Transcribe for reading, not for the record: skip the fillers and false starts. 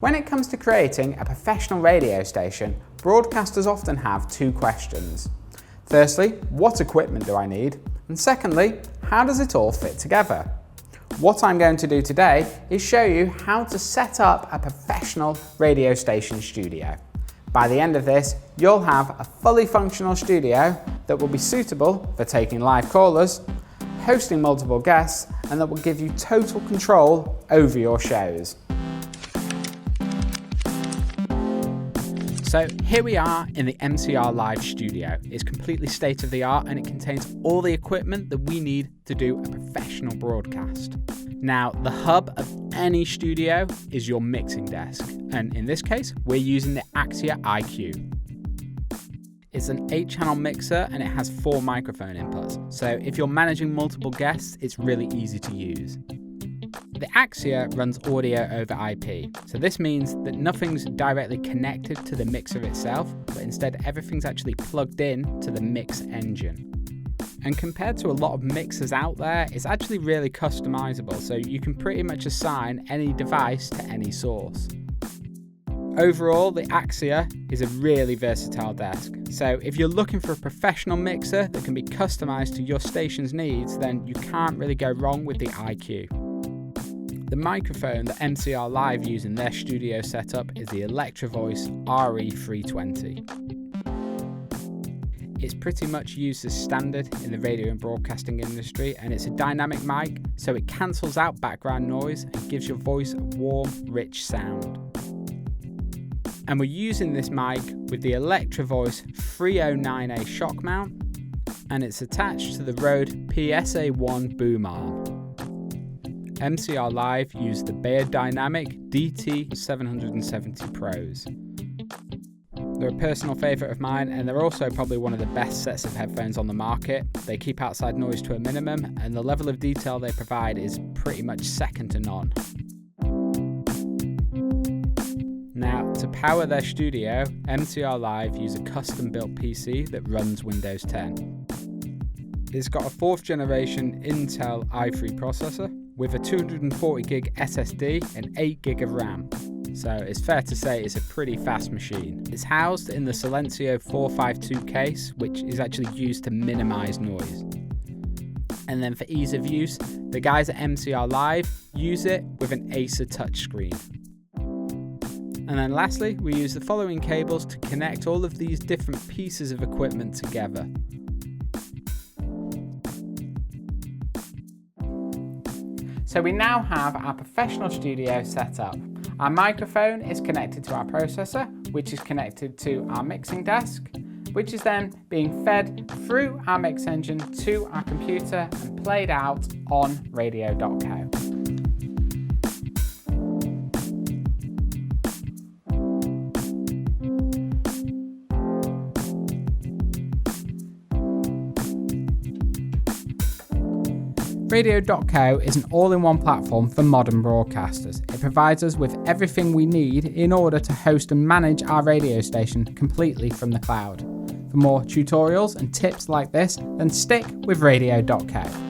When it comes to creating a professional radio station, broadcasters often have two questions. Firstly, what equipment do I need? And secondly, how does it all fit together? What I'm going to do today is show you how to set up a professional radio station studio. By the end of this, you'll have a fully functional studio that will be suitable for taking live callers, hosting multiple guests, and that will give you total control over your shows. So here we are in the MCR Live studio. It's completely state of the art and it contains all the equipment that we need to do a professional broadcast. Now, the hub of any studio is your mixing desk, and in this case, we're using the Axia iQ. It's an 8-channel mixer and it has 4 microphone inputs, so if you're managing multiple guests, it's really easy to use. The Axia runs audio over IP, so this means that nothing's directly connected to the mixer itself, but instead everything's actually plugged in to the mix engine. And compared to a lot of mixers out there, it's actually really customizable, so you can pretty much assign any device to any source. Overall, the Axia is a really versatile desk, so if you're looking for a professional mixer that can be customized to your station's needs, then you can't really go wrong with the iQ. The microphone that MCR Live use in their studio setup is the Electro RE320. It's pretty much used as standard in the radio and broadcasting industry, and it's a dynamic mic, so it cancels out background noise and gives your voice a warm, rich sound. And we're using this mic with the Electro 309A shock mount, and it's attached to the Rode PSA1 boom arm. MCR Live use the Beyerdynamic DT770 Pros. They're a personal favourite of mine, and they're also probably one of the best sets of headphones on the market. They keep outside noise to a minimum, and the level of detail they provide is pretty much second to none. Now, to power their studio, MCR Live use a custom-built PC that runs Windows 10. It's got a 4th generation Intel i3 processor with a 240GB SSD and 8GB of RAM. So it's fair to say it's a pretty fast machine. It's housed in the Silencio 452 case, which is actually used to minimize noise. And then for ease of use, the guys at MCR Live use it with an Acer touchscreen. And then lastly, we use the following cables to connect all of these different pieces of equipment together. So we now have our professional studio set up. Our microphone is connected to our processor, which is connected to our mixing desk, which is then being fed through our mix engine to our computer and played out on Radio.co. Radio.co is an all-in-one platform for modern broadcasters. It provides us with everything we need in order to host and manage our radio station completely from the cloud. For more tutorials and tips like this, then stick with Radio.co.